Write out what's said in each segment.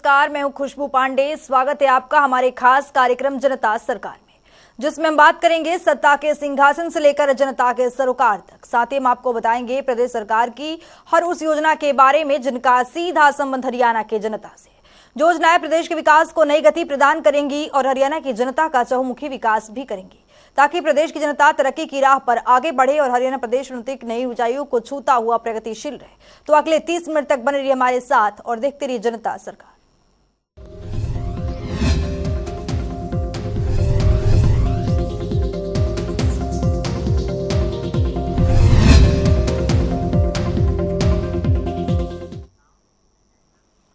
नमस्कार, मैं हूं खुशबू पांडे। स्वागत है आपका हमारे खास कार्यक्रम जनता सरकार में, जिसमें हम बात करेंगे सत्ता के सिंहासन से लेकर जनता के सरोकार तक। साथ ही हम आपको बताएंगे प्रदेश सरकार की हर उस योजना के बारे में जिनका सीधा संबंध हरियाणा के जनता से। जो योजनाएं प्रदेश के विकास को नई गति प्रदान करेंगी और हरियाणा की जनता का चहुमुखी विकास भी करेंगी, ताकि प्रदेश की जनता तरक्की की राह पर आगे बढ़े और हरियाणा प्रदेश उन्नति की नई ऊंचाइयों को छूता हुआ प्रगतिशील रहे। तो अगले 30 मिनट तक बने रहिए हमारे साथ और देखते रहिए जनता सरकार।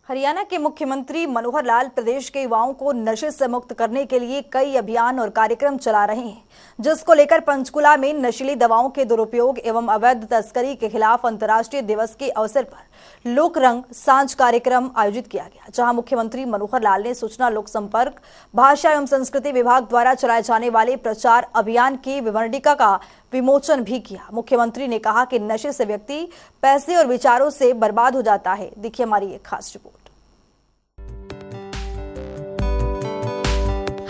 हरियाणा के मुख्यमंत्री मनोहर लाल प्रदेश के युवाओं को नशे से मुक्त करने के लिए कई अभियान और कार्यक्रम चला रहे हैं, जिसको लेकर पंचकुला में नशीली दवाओं के दुरुपयोग एवं अवैध तस्करी के खिलाफ अंतर्राष्ट्रीय दिवस के अवसर पर लोक रंग सांझ कार्यक्रम आयोजित किया गया, जहां मुख्यमंत्री मनोहर लाल ने सूचना लोक संपर्क भाषा एवं संस्कृति विभाग द्वारा चलाए जाने वाले प्रचार अभियान की विवरणिका का विमोचन भी किया। मुख्यमंत्री ने कहा कि नशे से व्यक्ति पैसे और विचारों से बर्बाद हो जाता है। देखिए हमारी एक खास रिपोर्ट।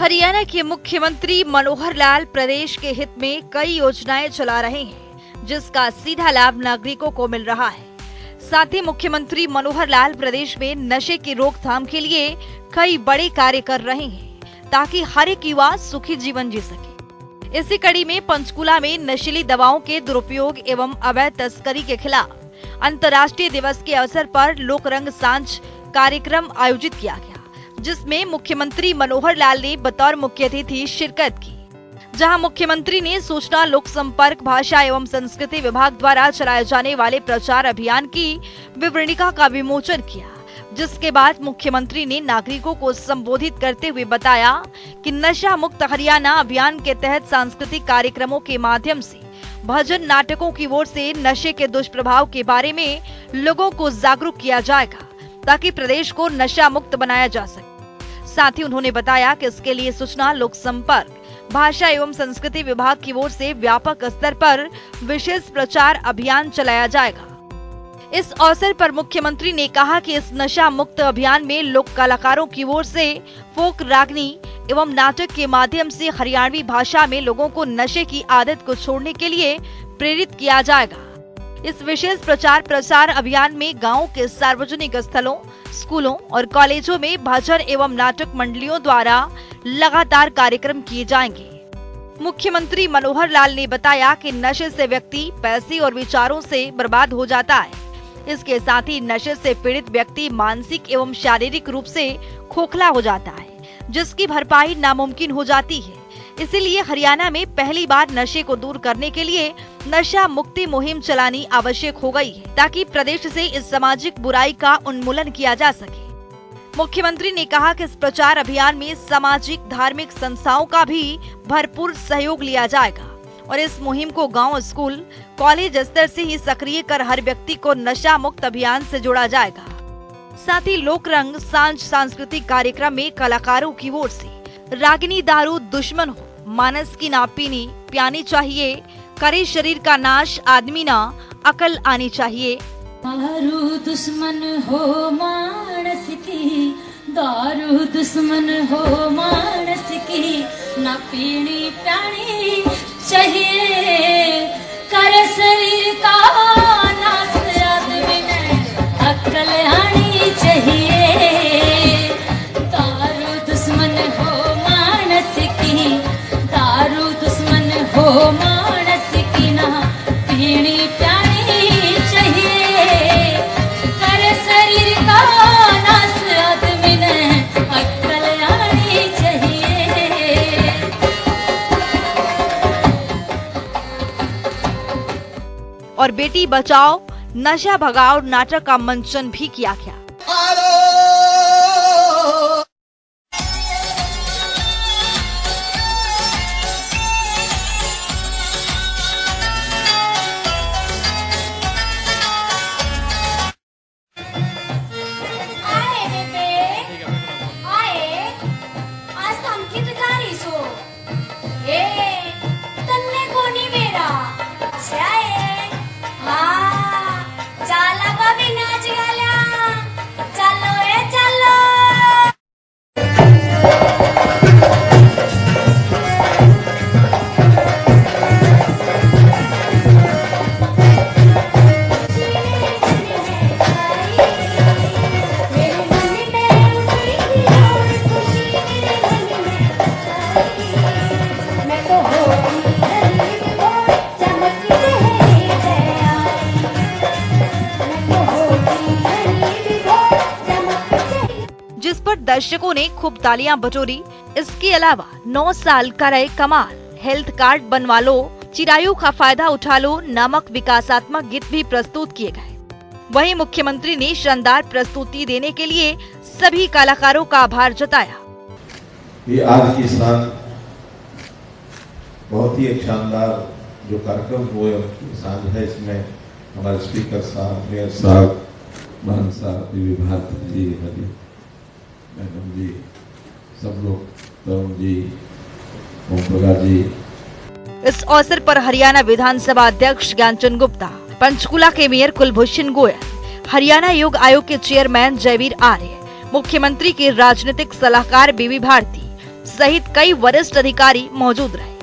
हरियाणा के मुख्यमंत्री मनोहर लाल प्रदेश के हित में कई योजनाएं चला रहे हैं, जिसका सीधा लाभ नागरिकों को मिल रहा है। साथ ही मुख्यमंत्री मनोहर लाल प्रदेश में नशे की रोकथाम के लिए कई बड़े कार्य कर रहे हैं, ताकि हर एक युवा सुखी जीवन जी सके। इसी कड़ी में पंचकुला में नशीली दवाओं के दुरुपयोग एवं अवैध तस्करी के खिलाफ अंतर्राष्ट्रीय दिवस के अवसर पर लोक रंग सांझ कार्यक्रम आयोजित किया गया, जिसमें मुख्यमंत्री मनोहर लाल ने बतौर मुख्य अतिथि शिरकत की। जहां मुख्यमंत्री ने सूचना लोक संपर्क भाषा एवं संस्कृति विभाग द्वारा चलाए जाने वाले प्रचार अभियान की विवरणिका का विमोचन किया, जिसके बाद मुख्यमंत्री ने नागरिकों को संबोधित करते हुए बताया कि नशा मुक्त हरियाणा अभियान के तहत सांस्कृतिक कार्यक्रमों के माध्यम से भजन नाटकों की ओर से नशे के दुष्प्रभाव के बारे में लोगों को जागरूक किया जाएगा, ताकि प्रदेश को नशा मुक्त बनाया जा सके। साथ ही उन्होंने बताया कि इसके लिए सूचना लोक संपर्क भाषा एवं संस्कृति विभाग की ओर से व्यापक स्तर पर विशेष प्रचार अभियान चलाया जाएगा। इस अवसर पर मुख्यमंत्री ने कहा कि इस नशा मुक्त अभियान में लोक कलाकारों की ओर से फोक रागनी एवं नाटक के माध्यम से हरियाणवी भाषा में लोगों को नशे की आदत को छोड़ने के लिए प्रेरित किया जाएगा। इस विशेष प्रचार प्रसार अभियान में गांवों के सार्वजनिक स्थलों, स्कूलों और कॉलेजों में भजन एवं नाटक मंडलियों द्वारा लगातार कार्यक्रम किए जाएंगे। मुख्यमंत्री मनोहर लाल ने बताया कि नशे से व्यक्ति पैसे और विचारों से बर्बाद हो जाता है। इसके साथ ही नशे से पीड़ित व्यक्ति मानसिक एवं शारीरिक रूप से खोखला हो जाता है, जिसकी भरपाई नामुमकिन हो जाती है। इसीलिए हरियाणा में पहली बार नशे को दूर करने के लिए नशा मुक्ति मुहिम चलानी आवश्यक हो गई है, ताकि प्रदेश से इस सामाजिक बुराई का उन्मूलन किया जा सके। मुख्यमंत्री ने कहा कि इस प्रचार अभियान में सामाजिक धार्मिक संस्थाओं का भी भरपूर सहयोग लिया जाएगा और इस मुहिम को गांव, स्कूल, कॉलेज स्तर से ही सक्रिय कर हर व्यक्ति को नशा मुक्त अभियान से जोड़ा जाएगा। साथ ही लोक रंग सांझ सांस्कृतिक कार्यक्रम में कलाकारों की ओर से रागिनी दारू दुश्मन हो, मानस की ना पीनी प्यानी चाहिए, करे शरीर का नाश आदमी ना अकल आनी चाहिए। दारू दुश्मन हो मानस की, दारू दुश्मन हो मानस की, ना पीनी प्यानी चाहिए, करे शरीर का नाश आदमी में अकल आनी चाहिए। दारू दुश्मन हो मानस की, दारू दुश्मन हो मानस की, ना पीनी प्यानी चाहिए, करे शरीर का नाश आदमी में अकल आनी चाहिए। और बेटी बचाओ नशा भगाओ नाटक का मंचन भी किया गया। जाला बाबी नाच गाल्या दर्शकों ने खूब तालियां बटोरी। इसके अलावा 9 साल करे कमाल, हेल्थ कार्ड बनवा लो, चिरायु का फायदा उठा लो नामक विकासात्मक गीत भी प्रस्तुत किए गए। वहीं मुख्यमंत्री ने शानदार प्रस्तुति देने के लिए सभी कलाकारों का आभार जताया। ये आज की शान बहुत ही एक शानदार जो कार्यक्रम हुए सांझ है, इसमें हमारे स्पीकर साहब, मेयर साहब, मान साहब, भारती जी, हरी मैडम जी, सब लोग, तरुण जी, ओम प्रकाश जी। इस अवसर पर हरियाणा विधानसभा अध्यक्ष ज्ञानचंद गुप्ता, पंचकुला के मेयर कुलभूषण गोयल, हरियाणा योग आयोग के चेयरमैन जयवीर आर्य, मुख्यमंत्री के राजनीतिक सलाहकार बीबी भारती सहित कई वरिष्ठ अधिकारी मौजूद रहे।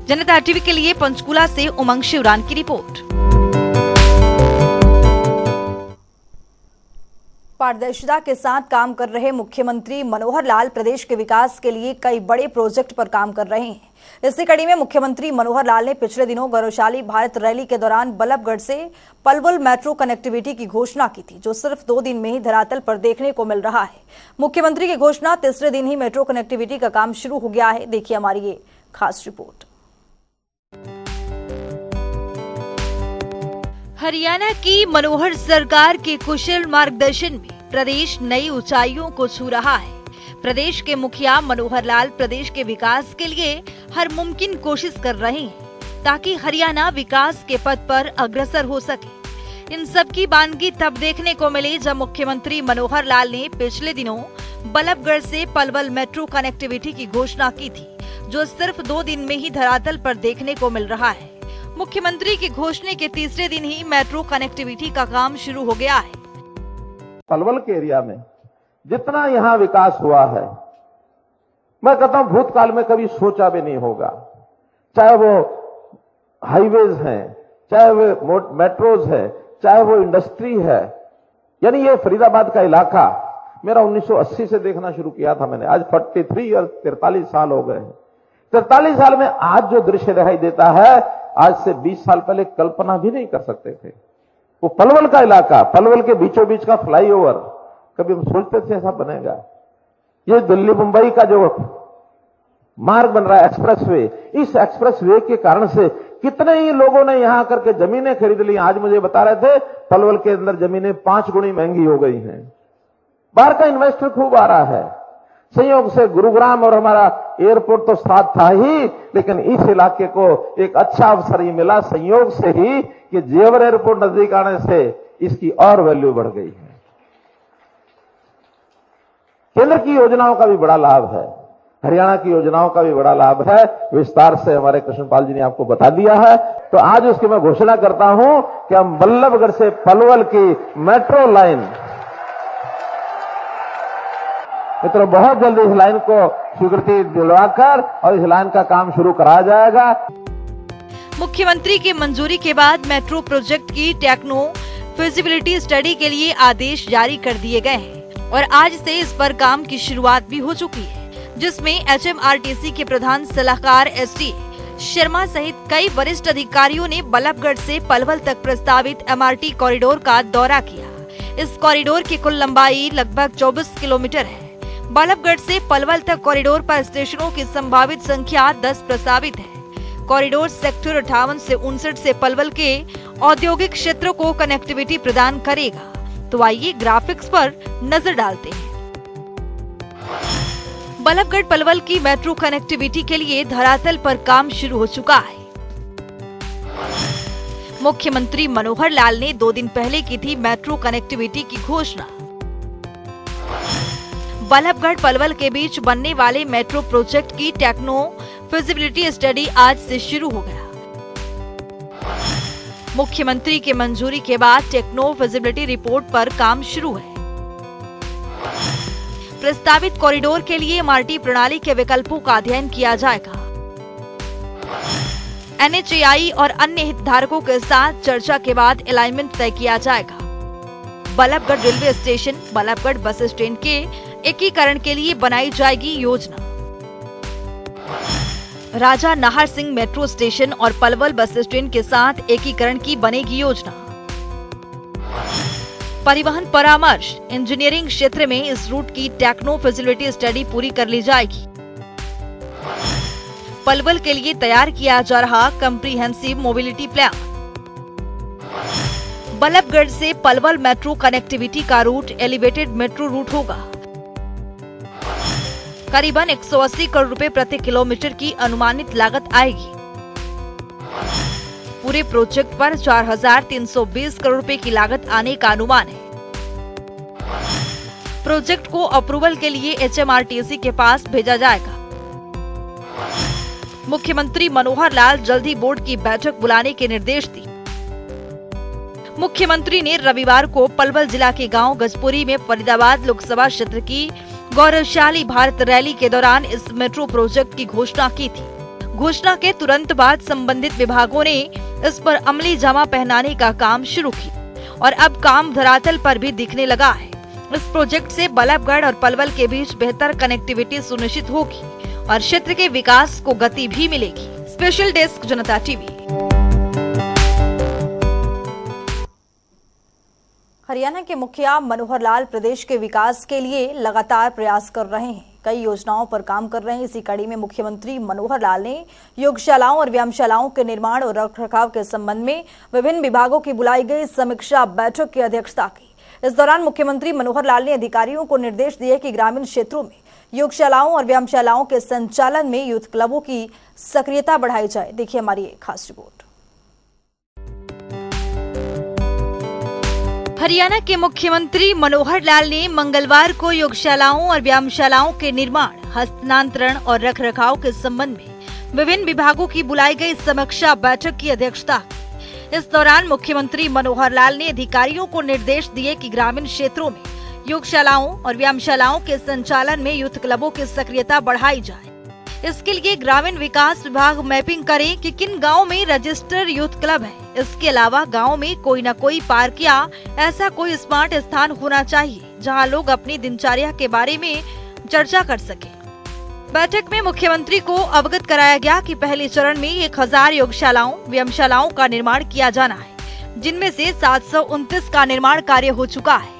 जनता टीवी के लिए पंचकुला से उमंग शिवरान की रिपोर्ट। पारदर्शिता के साथ काम कर रहे मुख्यमंत्री मनोहर लाल प्रदेश के विकास के लिए कई बड़े प्रोजेक्ट पर काम कर रहे हैं। इसी कड़ी में मुख्यमंत्री मनोहर लाल ने पिछले दिनों गौरवशाली भारत रैली के दौरान बल्लभगढ़ से पलवल मेट्रो कनेक्टिविटी की घोषणा की थी, जो सिर्फ 2 दिन में ही धरातल पर देखने को मिल रहा है। मुख्यमंत्री की घोषणा तीसरे दिन ही मेट्रो कनेक्टिविटी का काम शुरू हो गया है। देखिए हमारी ये खास रिपोर्ट। हरियाणा की मनोहर सरकार के कुशल मार्गदर्शन में प्रदेश नई ऊंचाइयों को छू रहा है। प्रदेश के मुखिया मनोहर लाल प्रदेश के विकास के लिए हर मुमकिन कोशिश कर रहे हैं ताकि हरियाणा विकास के पथ पर अग्रसर हो सके। इन सब की बानगी तब देखने को मिली जब मुख्यमंत्री मनोहर लाल ने पिछले दिनों बल्लभगढ़ से पलवल मेट्रो कनेक्टिविटी की घोषणा की थी, जो सिर्फ 2 दिन में ही धरातल पर देखने को मिल रहा है। मुख्यमंत्री की घोषणा के तीसरे दिन ही मेट्रो कनेक्टिविटी का काम शुरू हो गया है। पलवल के एरिया में जितना यहां विकास हुआ है, मैं कहता हूं भूतकाल में कभी सोचा भी नहीं होगा। चाहे वो हाईवेज हैं, चाहे वो मेट्रोज है, चाहे वो इंडस्ट्री है, यानी ये फरीदाबाद का इलाका मेरा 1980 से देखना शुरू किया था मैंने। आज 43 और 43 साल हो गए। 43 साल में आज जो दृश्य दिखाई देता है, आज से 20 साल पहले कल्पना भी नहीं कर सकते थे। वो पलवल का इलाका, पलवल के बीचों बीच का फ्लाईओवर, कभी हम सोचते थे ऐसा बनेगा। ये दिल्ली मुंबई का जो मार्ग बन रहा है एक्सप्रेसवे, इस एक्सप्रेसवे के कारण से कितने ही लोगों ने यहां करके जमीनें खरीद ली। आज मुझे बता रहे थे पलवल के अंदर जमीनें 5 गुनी महंगी हो गई हैं। बाहर का इन्वेस्टर खूब आ रहा है। संयोग से गुरुग्राम और हमारा एयरपोर्ट तो साथ था ही, लेकिन इस इलाके को एक अच्छा अवसर ही मिला संयोग से ही कि जेवर एयरपोर्ट नजदीक आने से इसकी और वैल्यू बढ़ गई है। केंद्र की योजनाओं का भी बड़ा लाभ है, हरियाणा की योजनाओं का भी बड़ा लाभ है। विस्तार से हमारे कृष्णपाल जी ने आपको बता दिया है। तो आज उसकी मैं घोषणा करता हूं कि हम बल्लभगढ़ से पलवल की मेट्रो लाइन, मित्रों, बहुत जल्दी इस लाइन को स्वीकृति दिलवाकर और इस लाइन का काम शुरू कराया जाएगा। मुख्यमंत्री की मंजूरी के बाद मेट्रो प्रोजेक्ट की टेक्नो फिजिबिलिटी स्टडी के लिए आदेश जारी कर दिए गए हैं और आज से इस पर काम की शुरुआत भी हो चुकी है, जिसमें HMRTC के प्रधान सलाहकार ST शर्मा सहित कई वरिष्ठ अधिकारियों ने बल्लभगढ़ से पलवल तक प्रस्तावित MRT कॉरिडोर का दौरा किया। इस कॉरिडोर की कुल लंबाई लगभग 24 किलोमीटर है। बल्लभगढ़ से पलवल तक कॉरिडोर पर स्टेशनों की संभावित संख्या 10 प्रस्तावित है। कॉरिडोर सेक्टर 58 से 59 से पलवल के औद्योगिक क्षेत्रों को कनेक्टिविटी प्रदान करेगा। तो आइए ग्राफिक्स पर नजर डालते हैं। बल्लभगढ़ पलवल की मेट्रो कनेक्टिविटी के लिए धरातल पर काम शुरू हो चुका है। मुख्यमंत्री मनोहर लाल ने 2 दिन पहले की थी मेट्रो कनेक्टिविटी की घोषणा। बल्लभगढ़ पलवल के बीच बनने वाले मेट्रो प्रोजेक्ट की टेक्नो फिजिबिलिटी स्टडी आज से शुरू हो गया। मुख्यमंत्री की मंजूरी के बाद टेक्नो फिजिबिलिटी रिपोर्ट पर काम शुरू है। प्रस्तावित कॉरिडोर के लिए MRT प्रणाली के विकल्पों का अध्ययन किया जाएगा। NHAI और अन्य हितधारकों के साथ चर्चा के बाद अलाइनमेंट तय किया जाएगा। Ballabhgarh railway station, Ballabhgarh bus stand के एकीकरण के लिए बनाई जाएगी योजना। राजा नाहर सिंह मेट्रो स्टेशन और पलवल बस स्टैंड के साथ एकीकरण की बनेगी योजना। परिवहन परामर्श, इंजीनियरिंग क्षेत्र में इस रूट की टेक्नो फिजिबिलिटी स्टडी पूरी कर ली जाएगी। पलवल के लिए तैयार किया जा रहा कम्प्रीहेंसिव मोबिलिटी प्लान। बल्लभगढ़ से पलवल मेट्रो कनेक्टिविटी का रूट एलिवेटेड मेट्रो रूट होगा। करीबन 180 करोड़ रुपए प्रति किलोमीटर की अनुमानित लागत आएगी। पूरे प्रोजेक्ट पर 4,320 करोड़ रुपए की लागत आने का अनुमान है। प्रोजेक्ट को अप्रूवल के लिए HMRTC के पास भेजा जाएगा। मुख्यमंत्री मनोहर लाल जल्द ही बोर्ड की बैठक बुलाने के निर्देश दिए। मुख्यमंत्री ने रविवार को पलवल जिला के गांव गजपुरी में फरीदाबाद लोकसभा क्षेत्र की गौरवशाली भारत रैली के दौरान इस मेट्रो प्रोजेक्ट की घोषणा की थी। घोषणा के तुरंत बाद संबंधित विभागों ने इस पर अमली जामा पहनाने का काम शुरू किया और अब काम धरातल पर भी दिखने लगा है। इस प्रोजेक्ट से बल्लभगढ़ और पलवल के बीच बेहतर कनेक्टिविटी सुनिश्चित होगी और क्षेत्र के विकास को गति भी मिलेगी। स्पेशल डेस्क जनता टीवी। हरियाणा के मुखिया मनोहर लाल प्रदेश के विकास के लिए लगातार प्रयास कर रहे हैं, कई योजनाओं पर काम कर रहे हैं। इसी कड़ी में मुख्यमंत्री मनोहर लाल ने योगशालाओं और व्यायामशालाओं के निर्माण और रखरखाव के संबंध में विभिन्न विभागों की बुलाई गई समीक्षा बैठक की अध्यक्षता की। इस दौरान मुख्यमंत्री मनोहर लाल ने अधिकारियों को निर्देश दिए कि ग्रामीण क्षेत्रों में योगशालाओं और व्यायामशालाओं के संचालन में यूथ क्लबों की सक्रियता बढ़ाई जाए। देखिए हमारी एक खास रिपोर्ट। हरियाणा के मुख्यमंत्री मनोहर लाल ने मंगलवार को योगशालाओं और व्यायामशालाओं के निर्माण, हस्तांतरण और रखरखाव के संबंध में विभिन्न विभागों की बुलाई गई समीक्षा बैठक की अध्यक्षता की। इस दौरान मुख्यमंत्री मनोहर लाल ने अधिकारियों को निर्देश दिए कि ग्रामीण क्षेत्रों में योगशालाओं और व्यायामशालाओं के संचालन में यूथ क्लबों की सक्रियता बढ़ाई जाए। इसके लिए ग्रामीण विकास विभाग मैपिंग करे कि किन गाँव में रजिस्टर्ड यूथ क्लब है। इसके अलावा गांव में कोई न कोई पार्क या ऐसा कोई स्मार्ट स्थान होना चाहिए जहां लोग अपनी दिनचर्या के बारे में चर्चा कर सकें। बैठक में मुख्यमंत्री को अवगत कराया गया कि पहले चरण में 1000 योगशालाओं व्यायामशालाओं का निर्माण किया जाना है, जिनमें से 729 का निर्माण कार्य हो चुका है।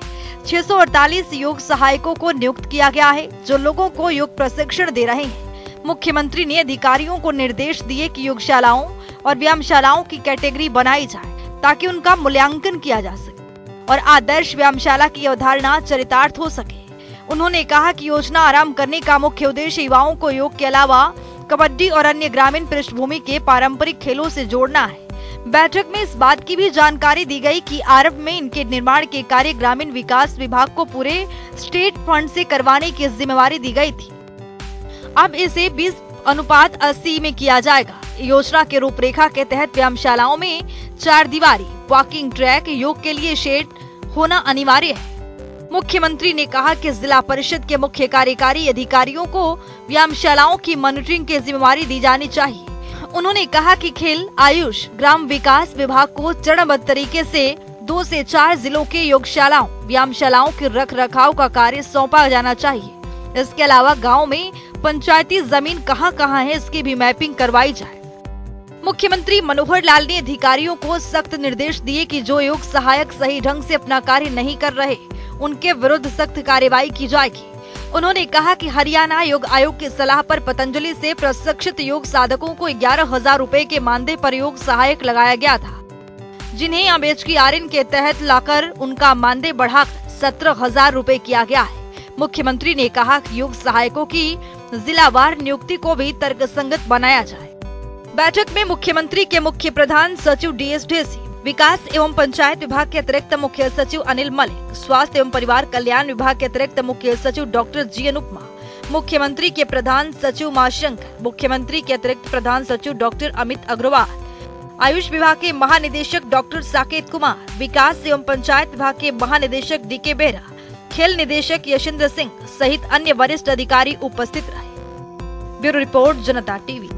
648 योग सहायकों को नियुक्त किया गया है जो लोगों को योग प्रशिक्षण दे रहे हैं। मुख्यमंत्री ने अधिकारियों को निर्देश दिए कि योगशालाओं और व्यायामशालाओं की कैटेगरी बनाई जाए ताकि उनका मूल्यांकन किया जा सके और आदर्श व्यायामशाला की अवधारणा चरितार्थ हो सके। उन्होंने कहा कि योजना आरंभ करने का मुख्य उद्देश्य युवाओं को योग के अलावा कबड्डी और अन्य ग्रामीण पृष्ठभूमि के पारंपरिक खेलों से जोड़ना है। बैठक में इस बात की भी जानकारी दी गई कि आरंभ में इनके निर्माण के कार्य ग्रामीण विकास विभाग को पूरे स्टेट फंड से करवाने की जिम्मेवारी दी गई थी। अब इसे 20:80 में किया जाएगा। योजना के रूपरेखा के तहत व्यायामशालाओं में 4 दीवारी, वॉकिंग ट्रैक, योग के लिए शेड होना अनिवार्य है। मुख्यमंत्री ने कहा कि जिला परिषद के मुख्य कार्यकारी अधिकारियों को व्यायामशालाओं की मॉनिटरिंग की जिम्मेवारी दी जानी चाहिए। उन्होंने कहा कि खेल, आयुष, ग्राम विकास विभाग को चरणबद्ध तरीके से 2 से 4 जिलों के योगशालाओं व्यायामशालाओं के रखरखाव का कार्य सौंपा जाना चाहिए। इसके अलावा गाँव में पंचायती जमीन कहां है इसकी भी मैपिंग करवाई जाए। मुख्यमंत्री मनोहर लाल ने अधिकारियों को सख्त निर्देश दिए कि जो योग सहायक सही ढंग से अपना कार्य नहीं कर रहे उनके विरुद्ध सख्त कार्रवाई की जाएगी। उन्होंने कहा कि हरियाणा योग आयोग की सलाह पर पतंजलि से प्रशिक्षित योग साधकों को 11,000 रुपए के मानदेय पर योग सहायक लगाया गया था, जिन्हें अब HKRN के तहत लाकर उनका मानदेय बढ़ाकर 17,000 रुपए किया गया है। मुख्यमंत्री ने कहा कि योग सहायकों की जिलावार नियुक्ति को भी तर्कसंगत बनाया जाए। बैठक में मुख्यमंत्री के मुख्य प्रधान सचिव DS ढेसी, विकास एवं पंचायत विभाग के अतिरिक्त मुख्य सचिव अनिल मलिक, स्वास्थ्य एवं परिवार कल्याण विभाग के अतिरिक्त मुख्य सचिव डॉक्टर G अनुपमा, मुख्यमंत्री के प्रधान सचिव माशंकर, मुख्यमंत्री के अतिरिक्त प्रधान सचिव डॉक्टर अमित अग्रवाल, आयुष विभाग के महानिदेशक डॉक्टर साकेत कुमार, विकास एवं पंचायत विभाग के महानिदेशक DK बेहरा, खेल निदेशक यशेंद्र सिंह सहित अन्य वरिष्ठ अधिकारी उपस्थित रहे। ब्यूरो रिपोर्ट, जनता टीवी।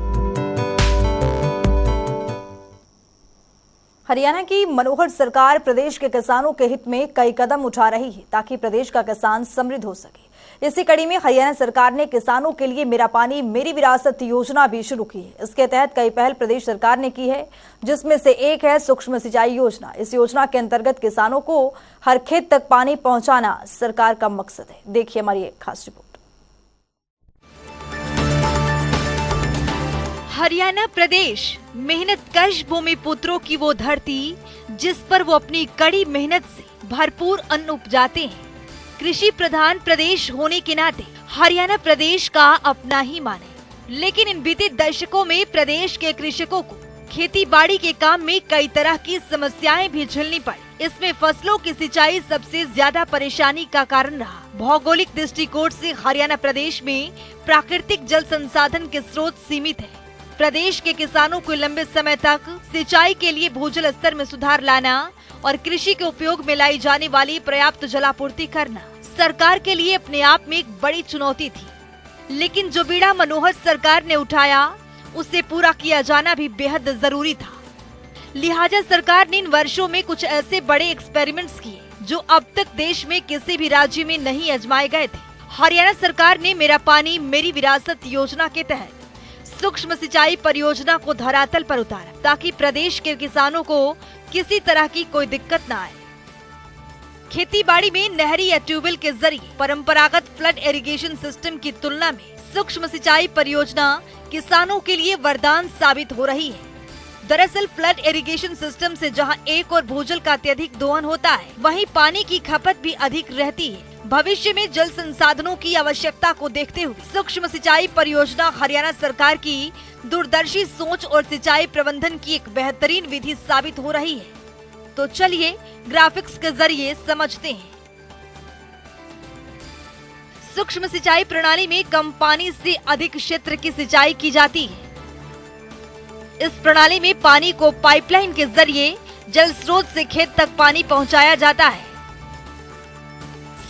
हरियाणा की मनोहर सरकार प्रदेश के किसानों के हित में कई कदम उठा रही है ताकि प्रदेश का किसान समृद्ध हो सके। इसी कड़ी में हरियाणा सरकार ने किसानों के लिए मेरा पानी मेरी विरासत योजना भी शुरू की है। इसके तहत कई पहल प्रदेश सरकार ने की है, जिसमें से एक है सूक्ष्म सिंचाई योजना। इस योजना के अंतर्गत किसानों को हर खेत तक पानी पहुंचाना सरकार का मकसद है। देखिए हमारी एक खास रिपोर्ट। हरियाणा प्रदेश मेहनतकश भूमि पुत्रों की वो धरती जिस पर वो अपनी कड़ी मेहनत से भरपूर अन्न उपजाते हैं। कृषि प्रधान प्रदेश होने के नाते हरियाणा प्रदेश का अपना ही मान है, लेकिन इन बीते दशकों में प्रदेश के कृषकों को खेती बाड़ी के काम में कई तरह की समस्याएं भी झेलनी पड़ी। इसमें फसलों की सिंचाई सबसे ज्यादा परेशानी का कारण रहा। भौगोलिक दृष्टिकोण से हरियाणा प्रदेश में प्राकृतिक जल संसाधन के स्रोत सीमित है। प्रदेश के किसानों को लंबे समय तक सिंचाई के लिए भूजल स्तर में सुधार लाना और कृषि के उपयोग में लाई जाने वाली पर्याप्त जलापूर्ति करना सरकार के लिए अपने आप में एक बड़ी चुनौती थी। लेकिन जो बीड़ा मनोहर सरकार ने उठाया उसे पूरा किया जाना भी बेहद जरूरी था। लिहाजा सरकार ने इन वर्षों में कुछ ऐसे बड़े एक्सपेरिमेंट्स किए जो अब तक देश में किसी भी राज्य में नहीं आजमाए गए थे। हरियाणा सरकार ने मेरा पानी मेरी विरासत योजना के तहत सूक्ष्म सिंचाई परियोजना को धरातल पर उतारा, ताकि प्रदेश के किसानों को किसी तरह की कोई दिक्कत न आए। खेती बाड़ी में नहरी या ट्यूबवेल के जरिए परंपरागत फ्लड इरिगेशन सिस्टम की तुलना में सूक्ष्म सिंचाई परियोजना किसानों के लिए वरदान साबित हो रही है। दरअसल फ्लड इरिगेशन सिस्टम से जहां एक और भूजल का अत्यधिक दोहन होता है, वहीं पानी की खपत भी अधिक रहती है। भविष्य में जल संसाधनों की आवश्यकता को देखते हुए सूक्ष्म सिंचाई परियोजना हरियाणा सरकार की दूरदर्शी सोच और सिंचाई प्रबंधन की एक बेहतरीन विधि साबित हो रही है। तो चलिए ग्राफिक्स के जरिए समझते हैं। सूक्ष्म सिंचाई प्रणाली में कम पानी से अधिक क्षेत्र की सिंचाई की जाती है। इस प्रणाली में पानी को पाइपलाइन के जरिए जल स्रोत से खेत तक पानी पहुंचाया जाता है।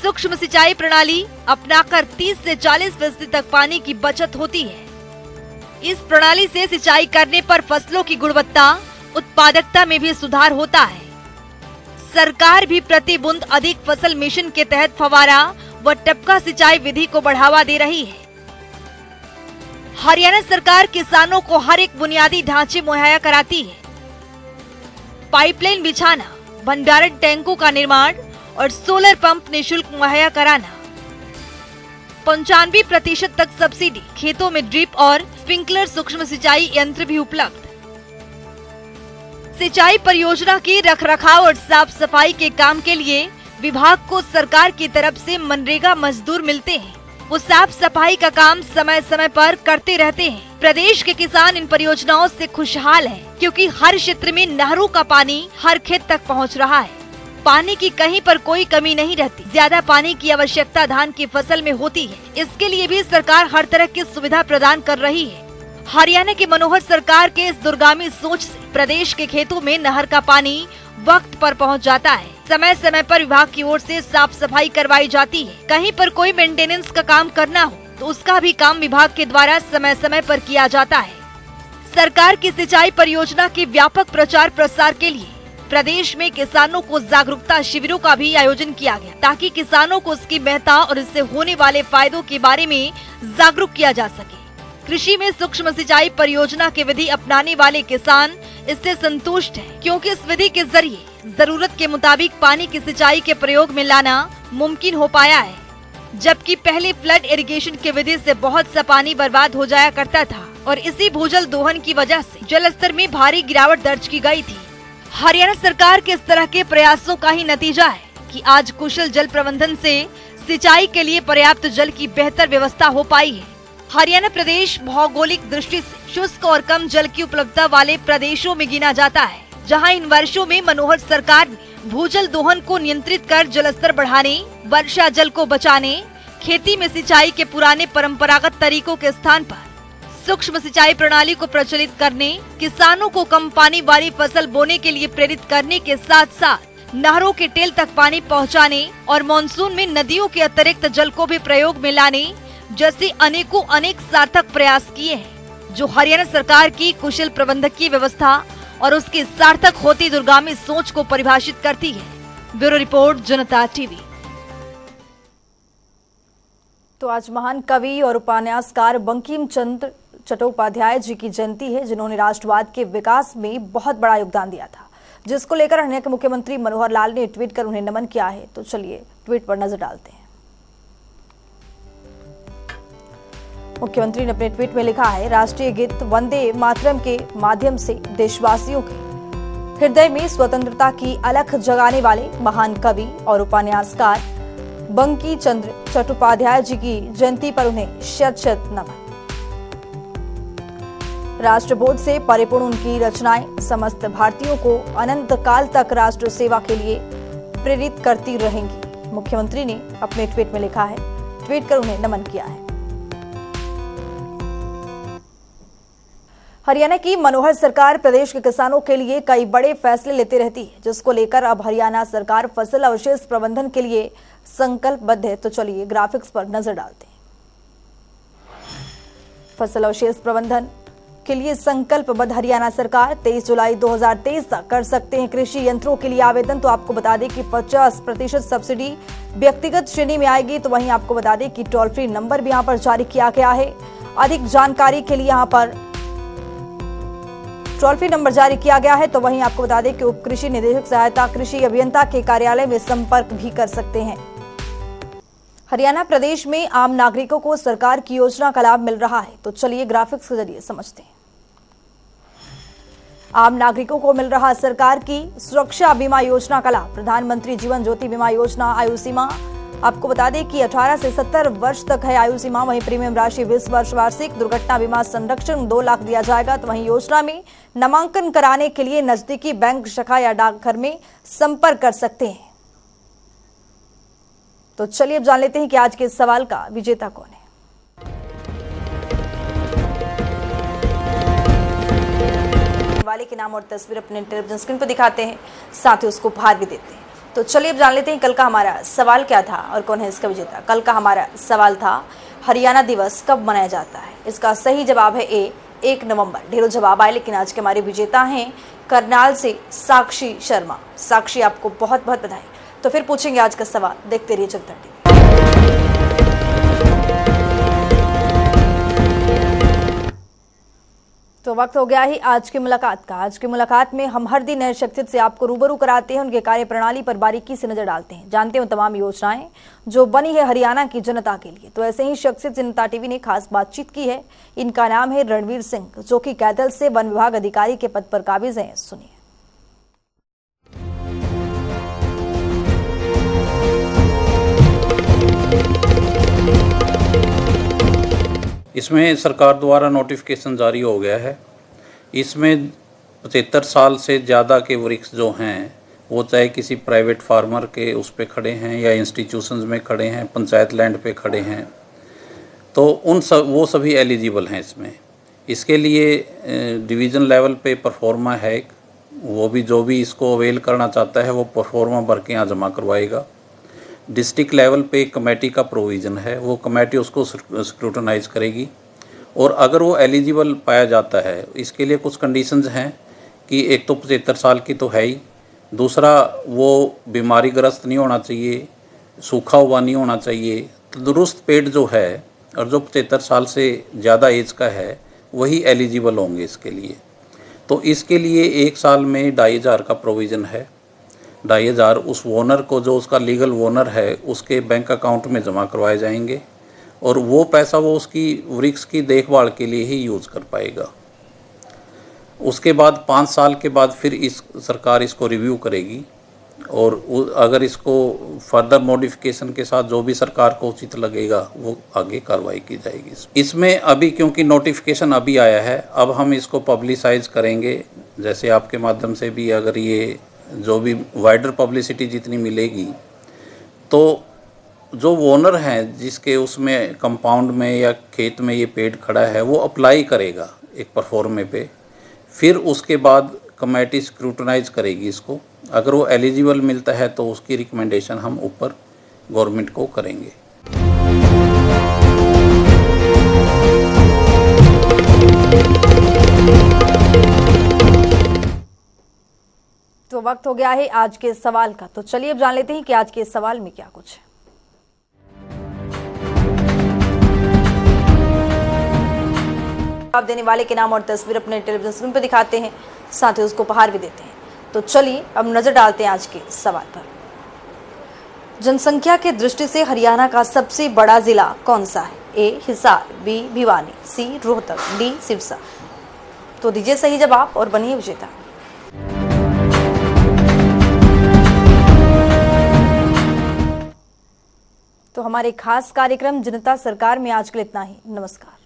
सूक्ष्म सिंचाई प्रणाली अपनाकर 30 से 40% तक पानी की बचत होती है। इस प्रणाली से सिंचाई करने पर फसलों की गुणवत्ता, उत्पादकता में भी सुधार होता है। सरकार भी प्रति बूंद अधिक फसल मिशन के तहत फव्वारा व टपका सिंचाई विधि को बढ़ावा दे रही है। हरियाणा सरकार किसानों को हर एक बुनियादी ढांचे मुहैया कराती है। पाइपलाइन बिछाना, भंडारण टैंकों का निर्माण और सोलर पंप निःशुल्क मुहैया कराना। 95% तक सब्सिडी, खेतों में ड्रिप और स्प्रिंकलर सूक्ष्म सिंचाई यंत्र भी उपलब्ध। सिंचाई परियोजना की रखरखाव और साफ सफाई के काम के लिए विभाग को सरकार की तरफ से मनरेगा मजदूर मिलते हैं। वो साफ सफाई का काम समय समय पर करते रहते हैं। प्रदेश के किसान इन परियोजनाओं से खुशहाल हैं, क्योंकि हर क्षेत्र में नहरों का पानी हर खेत तक पहुंच रहा है। पानी की कहीं पर कोई कमी नहीं रहती। ज्यादा पानी की आवश्यकता धान की फसल में होती है। इसके लिए भी सरकार हर तरह की सुविधा प्रदान कर रही है। हरियाणा की मनोहर सरकार के इस दूरगामी सोच से प्रदेश के खेतों में नहर का पानी वक्त पर पहुंच जाता है। समय समय पर विभाग की ओर से साफ सफाई करवाई जाती है। कहीं पर कोई मेंटेनेंस का काम करना हो तो उसका भी काम विभाग के द्वारा समय समय पर किया जाता है। सरकार की सिंचाई परियोजना के व्यापक प्रचार प्रसार के लिए प्रदेश में किसानों को जागरूकता शिविरों का भी आयोजन किया गया, ताकि किसानों को उसकी महत्ता और इससे होने वाले फायदों के बारे में जागरूक किया जा सके। कृषि में सूक्ष्म सिंचाई परियोजना की विधि अपनाने वाले किसान इससे संतुष्ट हैं, क्योंकि इस विधि के जरिए जरूरत के मुताबिक पानी की सिंचाई के प्रयोग में लाना मुमकिन हो पाया है। जबकि पहले फ्लड इरिगेशन की विधि से बहुत सा पानी बर्बाद हो जाया करता था और इसी भूजल दोहन की वजह से जल स्तर में भारी गिरावट दर्ज की गई थी। हरियाणा सरकार के इस तरह के प्रयासों का ही नतीजा है कि आज कुशल जल प्रबंधन से सिंचाई के लिए पर्याप्त जल की बेहतर व्यवस्था हो पाई है। हरियाणा प्रदेश भौगोलिक दृष्टि से शुष्क और कम जल की उपलब्धता वाले प्रदेशों में गिना जाता है, जहां इन वर्षों में मनोहर सरकार ने भूजल दोहन को नियंत्रित कर जल स्तर बढ़ाने, वर्षा जल को बचाने, खेती में सिंचाई के पुराने परंपरागत तरीकों के स्थान पर सूक्ष्म सिंचाई प्रणाली को प्रचलित करने, किसानों को कम पानी वाली फसल बोने के लिए प्रेरित करने के साथ साथ नहरों के टेल तक पानी पहुंचाने और मानसून में नदियों के अतिरिक्त जल को भी प्रयोग में लाने जैसे अनेक सार्थक प्रयास किए हैं, जो हरियाणा सरकार की कुशल प्रबंधकीय व्यवस्था और उसकी सार्थक होती दूरगामी सोच को परिभाषित करती है। ब्यूरो रिपोर्ट, जनता टीवी। तो आज महान कवि और उपन्यासकार बंकिम चंद्र चट्टोपाध्याय जी की जयंती है, जिन्होंने राष्ट्रवाद के विकास में बहुत बड़ा योगदान दिया था, जिसको लेकर हरियाणा के मुख्यमंत्री मनोहर लाल ने ट्वीट कर उन्हें नमन किया है। तो चलिए ट्वीट पर नजर डालते हैं। मुख्यमंत्री ने अपने ट्वीट में लिखा है, राष्ट्रीय गीत वंदे मातरम के माध्यम से देशवासियों के हृदय में स्वतंत्रता की अलख जगाने वाले महान कवि और उपन्यासकार बंकिम चंद्र चट्टोपाध्याय जी की जयंती पर उन्हें शत शत नमन। राष्ट्रबोध से परिपूर्ण उनकी रचनाएं समस्त भारतीयों को अनंत काल तक राष्ट्र सेवा के लिए प्रेरित करती रहेंगी। मुख्यमंत्री ने अपने ट्वीट में लिखा है, ट्वीट कर उन्हें नमन किया है। हरियाणा की मनोहर सरकार प्रदेश के किसानों के लिए कई बड़े फैसले लेती रहती है, जिसको लेकर अब हरियाणा सरकार फसल अवशेष प्रबंधन के लिए संकल्पबद्ध है। तो चलिए ग्राफिक्स पर नजर डालते हैं। फसल अवशेष प्रबंधन के लिए संकल्पबद्ध हरियाणा सरकार 23 जुलाई 2023 तक कर सकते हैं कृषि यंत्रों के लिए आवेदन। तो आपको बता दें कि 50% सब्सिडी व्यक्तिगत श्रेणी में आएगी। तो वहीं आपको बता दें कि टोल फ्री नंबर भी यहां पर जारी किया गया है। अधिक जानकारी के लिए यहां पर टोल फ्री नंबर जारी किया गया है। तो वहीं आपको बता दें कि उप कृषि निदेशक सहायता कृषि अभियंता के कार्यालय में संपर्क भी कर सकते हैं। हरियाणा प्रदेश में आम नागरिकों को सरकार की योजना का लाभ मिल रहा है। तो चलिए ग्राफिक्स के जरिए समझते हैं। आम नागरिकों को मिल रहा सरकार की सुरक्षा बीमा योजना का लाभ। प्रधानमंत्री जीवन ज्योति बीमा योजना आयु सीमा आपको बता दें कि 18 से 70 वर्ष तक है आयु सीमा। वहीं प्रीमियम राशि 20 वर्ष वार्षिक। दुर्घटना बीमा संरक्षण 2 लाख दिया जाएगा। तो वहीं योजना में नामांकन कराने के लिए नजदीकी बैंक शाखा या डाकघर में संपर्क कर सकते हैं। तो चलिए अब जान लेते हैं कि आज के इस सवाल का विजेता कौन है। वाले के नाम और तस्वीर अपने टेलीविजन स्क्रीन पर दिखाते हैं, साथ ही उसको उपहार भी देते हैं। तो चलिए अब जान लेते हैं कल का हमारा सवाल क्या था और कौन है इसका विजेता। कल का हमारा सवाल था, हरियाणा दिवस कब मनाया जाता है। इसका सही जवाब है ए, 1 नवंबर। ढेरों जवाब आए, लेकिन आज के हमारे विजेता हैं करनाल से साक्षी शर्मा। साक्षी, आपको बहुत बहुत बधाई। तो फिर पूछेंगे आज का सवाल, देखते रहिए जनता टीवी। तो वक्त हो गया ही आज की मुलाकात का। आज की मुलाकात में हम हर दिन नए शख्सियत से आपको रूबरू कराते हैं, उनके कार्य प्रणाली पर बारीकी से नजर डालते हैं, जानते हैं तमाम योजनाएं जो बनी है हरियाणा की जनता के लिए। तो ऐसे ही शख्सियत जनता टीवी ने खास बातचीत की है। इनका नाम है रणवीर सिंह, जो कि कैथल से वन विभाग अधिकारी के पद पर काबिज हैं। सुनिए। इसमें सरकार द्वारा नोटिफिकेशन जारी हो गया है। इसमें 75 साल से ज़्यादा के वृक्ष जो हैं, वो चाहे किसी प्राइवेट फार्मर के उस पे खड़े हैं या इंस्टीट्यूशंस में खड़े हैं, पंचायत लैंड पे खड़े हैं, तो वो सभी एलिजिबल हैं इसमें। इसके लिए डिवीज़न लेवल पे परफॉर्मा है, वो भी जो भी इसको अवेल करना चाहता है वो परफॉर्मा भर के यहाँ जमा करवाएगा। डिस्ट्रिक्ट लेवल पे एक कमेटी का प्रोविज़न है, वो कमेटी उसको स्क्रूटनाइज करेगी और अगर वो एलिजिबल पाया जाता है, इसके लिए कुछ कंडीशंस हैं कि एक तो 75 साल की तो है ही, दूसरा वो बीमारी ग्रस्त नहीं होना चाहिए, सूखा हुआ नहीं होना चाहिए, तंदुरुस्त पेड़ जो है और जो 75 साल से ज़्यादा एज का है वही एलिजिबल होंगे इसके लिए। तो इसके लिए 1 साल में 2500 का प्रोविज़न है। 2500 उस ओनर को, जो उसका लीगल ओनर है, उसके बैंक अकाउंट में जमा करवाए जाएंगे और वो पैसा वो उसकी वृक्ष की देखभाल के लिए ही यूज़ कर पाएगा। उसके बाद 5 साल के बाद फिर सरकार इसको रिव्यू करेगी और अगर इसको फर्दर मॉडिफिकेशन के साथ जो भी सरकार को उचित लगेगा वो आगे कार्रवाई की जाएगी। इसमें अभी क्योंकि नोटिफिकेशन अभी आया है, अब हम इसको पब्लिसाइज करेंगे, जैसे आपके माध्यम से भी अगर ये जो भी वाइडर पब्लिसिटी जितनी मिलेगी, तो जो ओनर हैं जिसके उसमें कंपाउंड में या खेत में ये पेड़ खड़ा है, वो अप्लाई करेगा एक परफॉर्मे पे, फिर उसके बाद कमेटी स्क्रूटनाइज करेगी इसको। अगर वो एलिजिबल मिलता है तो उसकी रिकमेंडेशन हम ऊपर गवर्नमेंट को करेंगे। तो वक्त हो गया है आज के सवाल का। तो चलिए अब जान लेते हैं कि आज के सवाल में क्या कुछ है। जवाब देने वाले के नाम और तस्वीर अपने टेलीविजन स्क्रीन पर दिखाते हैं, साथ ही उसको उपहार भी देते हैं। तो चलिए अब नजर डालते हैं आज के सवाल पर। जनसंख्या की दृष्टि से हरियाणा का सबसे बड़ा जिला कौन सा है? ए हिसार, बी भिवानी, सी रोहतक, डी सिरसा। तो दीजिए सही जवाब और बनिए विजेता। तो हमारे खास कार्यक्रम जनता सरकार में आज के लिए इतना ही। नमस्कार।